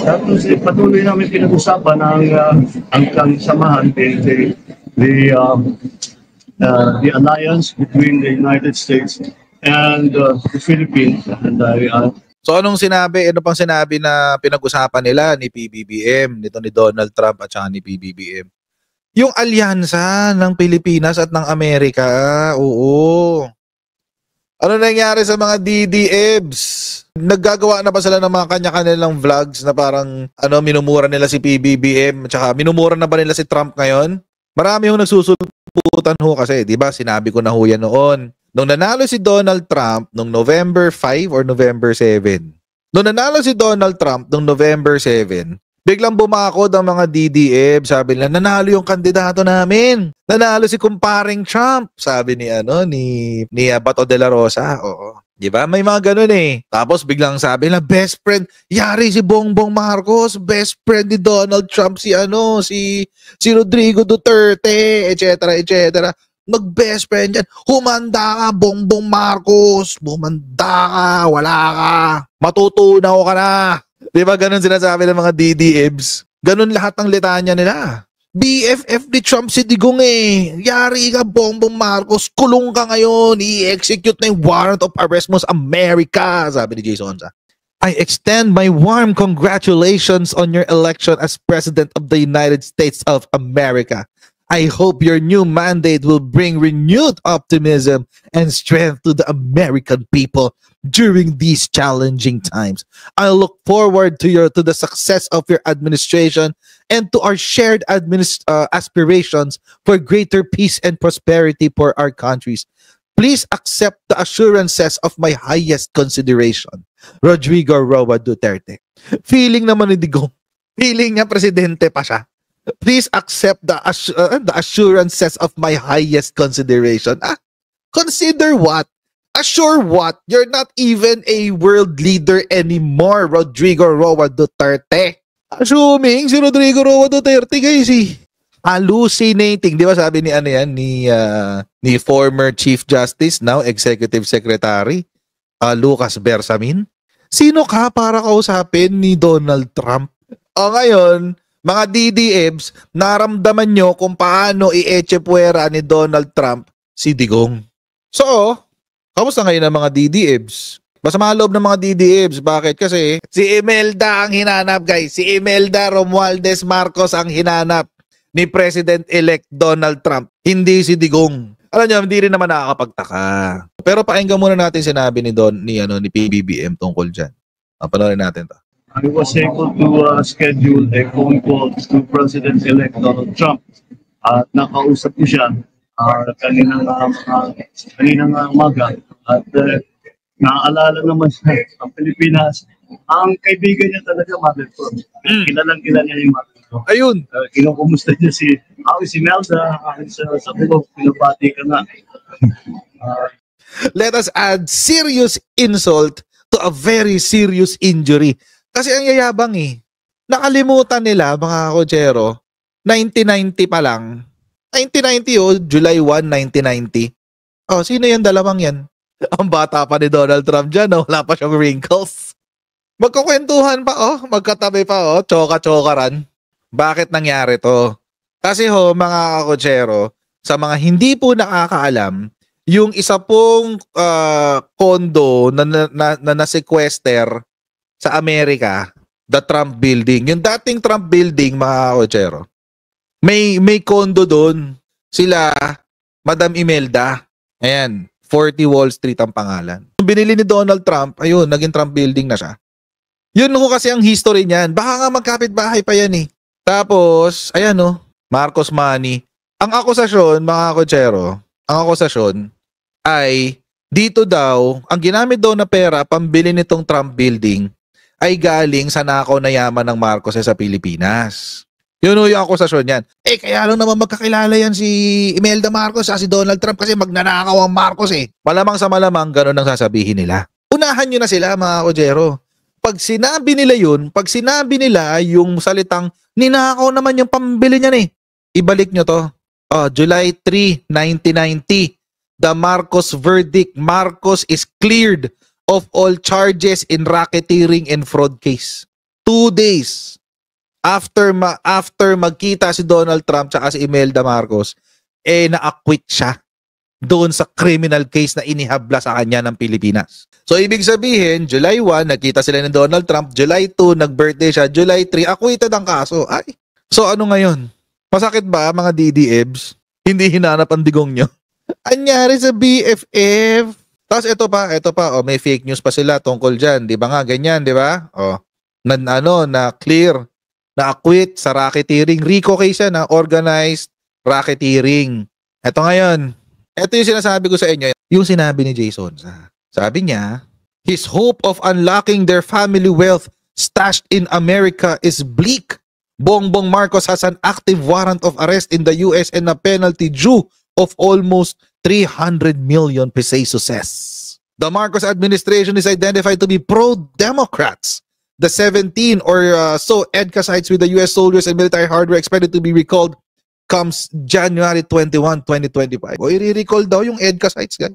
Tapos patuloy namin pinag-usapan ang samahan, the alliance between the United States and the Philippines. So anong sinabi, ano pang sinabi na pinag-usapan nila ni PBBM, nito ni Donald Trump at saka ni PBBM? Yung alyansa ng Pilipinas at ng Amerika. Oo. Ano nangyari sa mga DDEBs? Naggagawa na ba sila ng mga kanya-kanilang vlogs na parang minumura nila si PBBM at saka minumura na ba nila si Trump ngayon? Marami yung nagsusulputan ho kasi, di ba? Sinabi ko na ho yan noon. Nung nanalo si Donald Trump nung November 5 or November 7. Nung nanalo si Donald Trump nung November 7, biglang bumakod ang mga DDEB. Sabi nila, nanalo yung kandidato namin. Nanalo si kumparing Trump. Sabi ni Bato de la Rosa. Oo. Di ba? May mga ganun eh. Tapos biglang sabi nila, best friend, yari si Bongbong Marcos, best friend ni Donald Trump si Rodrigo Duterte, etc. etc. Mag-best friend yan. Humanda ka, Bongbong Marcos. Humanda ka, wala ka. Matutunaw ka na. Di ba ganun sinasabi ng mga DDEBs? Ganun lahat ng litanya nila. BFF ni Trump si Digong eh. Yari ka, Bongbong Marcos. Kulong ka ngayon. I-execute na yung warrant of arrest mo sa Amerika. Sabi ni Jason Sonza. I extend my warm congratulations on your election as President of the United States of America. I hope your new mandate will bring renewed optimism and strength to the American people during these challenging times. I look forward to the success of your administration and to our shared aspirations for greater peace and prosperity for our countries. Please accept the assurances of my highest consideration. Rodrigo Roa Duterte. Feeling naman ni Digong. Feeling niya presidente pa siya. Please accept the assurances of my highest consideration. Consider what? Assure what? You're not even a world leader anymore, Rodrigo Roa Duterte. Assuming si Rodrigo Roa Duterte, guys, hallucinating. Di ba sabi ni former Chief Justice, now Executive Secretary, Lucas Bersamin? Sino ka para kausapin ni Donald Trump? O ngayon, mga DDEBs, naramdaman nyo kung paano i-echepuera ni Donald Trump si Digong. So, kamusta ngayon ang mga DDEBs? Masama loob ng mga DDEBs. Bakit? Kasi si Imelda ang hinanap, guys. Si Imelda Romualdez Marcos ang hinanap ni President-elect Donald Trump. Hindi si Digong. Alam nyo, hindi rin naman nakakapagtaka. Pero pakinggan muna natin sinabi ni PBBM tungkol dyan. Panoorin natin to. I was able to schedule a phone call to President-elect Donald Trump. At nakausap ko siya kaninang umaga. At naaalala naman siya sa Pilipinas. Ang kaibigan niya talaga, Mother Pro. Kilalang-kilala niya yung Mother Pro. Ayun. Kinukumusta niya si Melda. Sa Pilog, pinabati ka na. Let us add serious insult to a very serious injury. Kasi ang yayabang nakalimutan nila mga kotsero, 1990 pa lang. 1990 July 1, 1990. Sino yung dalawang yan? Ang bata pa ni Donald Trump dyan, wala pa siyang wrinkles. Magkukwentuhan pa, magkatabi pa, choka-chokaran. Bakit nangyari to? Kasi mga kotsero, sa mga hindi po nakakaalam, yung isa pong condo na na-sequester sa Amerika, the Trump Building. Yung dating Trump Building, mga kotsero, may condo doon. Sila, Madam Imelda. Ayan, 40 Wall Street ang pangalan. Binili ni Donald Trump, ayun, naging Trump Building na siya. Yun kasi ang history niyan. Baka nga magkapit-bahay pa yan Tapos, ayan Marcos Money. Ang akusasyon, mga kotsero, ay dito daw, ang ginamit daw na pera pambili nitong Trump Building ay galing sa nakaw na yaman ng Marcos sa Pilipinas. Yun yung akusasyon yan. Kaya lang naman magkakilala yan si Imelda Marcos si Donald Trump kasi magnanakaw ang Marcos Malamang sa malamang, ganun ang sasabihin nila. Unahan nyo na sila, mga kotsero. Pag sinabi nila yung salitang ninakaw naman yung pambili niyan ibalik nyo to. July 3, 1990. The Marcos verdict. Marcos is cleared of all charges in racketeering and fraud case. 2 days after magkita si Donald Trump tsaka si Imelda Marcos, na-acquit siya doon sa criminal case na inihabla sa kanya ng Pilipinas. So, ibig sabihin, July 1, nagkita sila ni Donald Trump. July 2, nag-birthday siya. July 3, acquitted ang kaso. Ay. So, ano ngayon? Masakit ba, mga DDEBs? Hindi hinanap ang digong nyo? Anyari sa BFF? Tapos, ito pa. Oh, may fake news pa sila tungkol dyan. Di ba nga, ganyan, di ba? Oh, na clear, na acquit sa racketeering. RICO case yan, na organized racketeering. Ito ngayon. Ito yung sinasabi ko sa inyo, yung sinabi ni Jason. Sabi niya, his hope of unlocking their family wealth stashed in America is bleak. Bongbong Marcos has an active warrant of arrest in the US and a penalty due of almost 300 million pesos. The Marcos administration is identified to be pro-Democrats. The 17 or so EDCA sites with the US soldiers and military hardware expected to be recalled comes January 21, 2025. O i-recall daw yung EDCA sites, guys.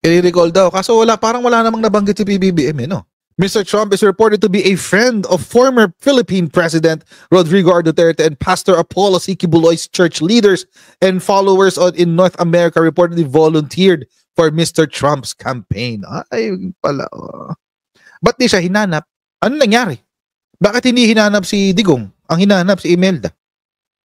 I-recall daw. Kaso parang wala namang nabanggit si PBBM, no? Mr. Trump is reported to be a friend of former Philippine President Rodrigo Duterte and Pastor Apollo C. Kibuloy's church leaders and followers in North America reportedly volunteered for Mr. Trump's campaign. Ay, pala. Ba't di siya hinanap? Ano nangyari? Bakit hindi hinanap si Digong? Ang hinanap si Imelda.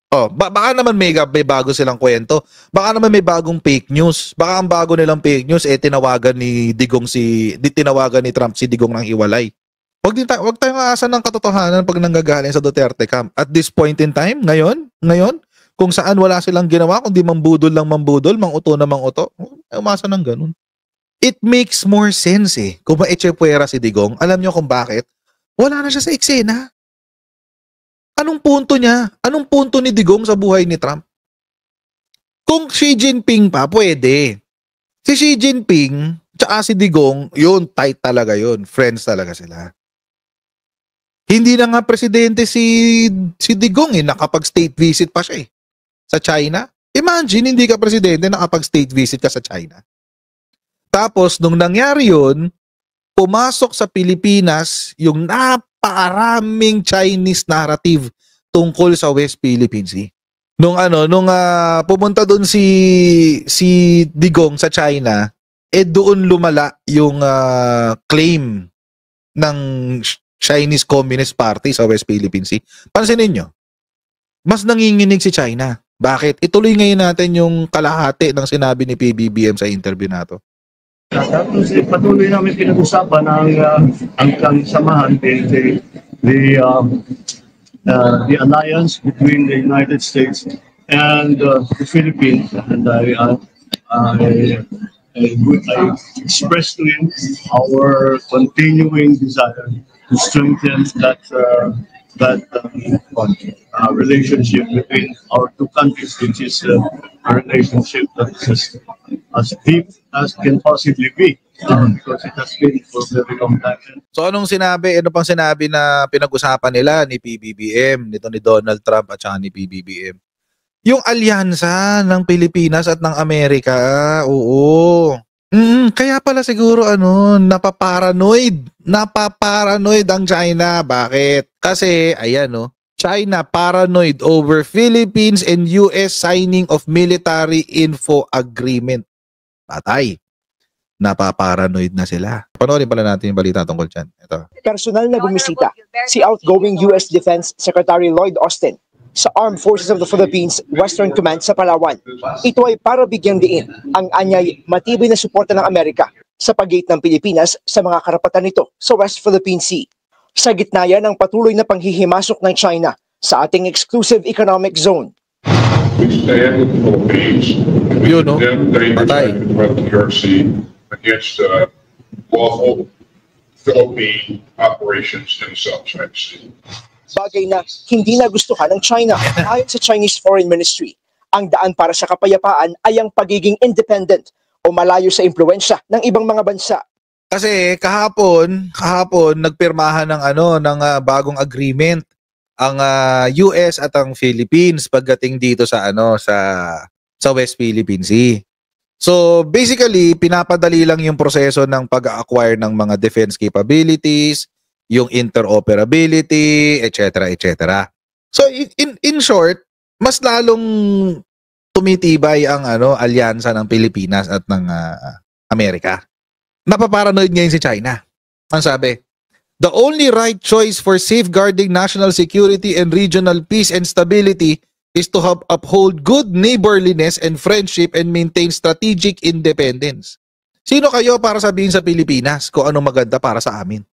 Oh, baka naman may bago silang kwento. Baka naman may bagong fake news. Baka ang bago nilang fake news tinawagan ni Trump si Digong ng hiwalay. Wag tayong aasan ng katotohanan pag nanggagaling sa Duterte camp. At this point in time, ngayon, kung saan wala silang ginawa kundi mambudol, manguto na manguto, umasa ng ganun. It makes more sense kung maechepwera si Digong. Alam niyo kung bakit? Wala na siya sa eksena. Anong punto niya? Anong punto ni Digong sa buhay ni Trump? Kung Xi Jinping pa, pwede. Si Xi Jinping, tsaka si Digong, yun, tight talaga yun. Friends talaga sila. Hindi na nga presidente si Digong nakapag-state visit pa siya sa China. Imagine, hindi ka presidente, nakapag-state visit ka sa China. Tapos, nung nangyari yun, pumasok sa Pilipinas yung napakaraming Chinese narrative tungkol sa West Philippine Sea. Nung pumunta doon si Digong sa China, doon lumala yung claim ng Chinese Communist Party sa West Philippine Sea. Pansinin nyo, mas nanginginig si China. Bakit? Ituloy ngayon natin yung kalahati ng sinabi ni PBBM sa interview nato. Tapos patuloy namin pinag-usapan ang samahan, the alliance between the United States and the Philippines, and I expressed to him our continuing desire to strengthen that relationship between our two countries, which is a relationship that is as deep as can possibly be, because it has been for a very long time. So ano pang sinabi na pinag-usapan nila ni PBBM, nito ni Donald Trump at saka ni PBBM? Yung alyansa ng Pilipinas at ng Amerika, oo. Kaya pala siguro napaparanoid ang China. Bakit? Kasi ayan China paranoid over Philippines and US signing of military info agreement. Patay. Napaparanoid na sila. Panoorin pala natin yung balita tungkol dyan. Ito. Personal na bumisita si outgoing US Defense Secretary Lloyd Austin sa Armed Forces of the Philippines Western Command sa Palawan. Ito ay para bigyang diin ang anyay matibay na suporta ng Amerika sa pagiit ng Pilipinas sa mga karapatan nito sa West Philippine Sea. Sa gitna yan ng patuloy na panghihimasok ng China sa ating exclusive economic zone. We stand with the Philippines and we condemn dangerous acts against lawful Philippine operations in the South China Sea. Bagay na hindi nagustuhan ng China. Ayon sa Chinese Foreign Ministry, ang daan para sa kapayapaan ay ang pagiging independent o malayo sa impluwensya ng ibang mga bansa. Kasi kahapon nagpirmahan ng bagong agreement ang US at ang Philippines pagdating dito sa West Philippine Sea. So basically, pinapadali lang yung proseso ng pag-acquire ng mga defense capabilities, yung interoperability, etc., etc. So in short, mas lalong tumitibay ang alyansa ng Pilipinas at ng Amerika. Napaparanoid ngayon si China. Ang sabi, the only right choice for safeguarding national security and regional peace and stability is to uphold good neighborliness and friendship and maintain strategic independence. Sino kayo para sabihin sa Pilipinas kung anong maganda para sa amin?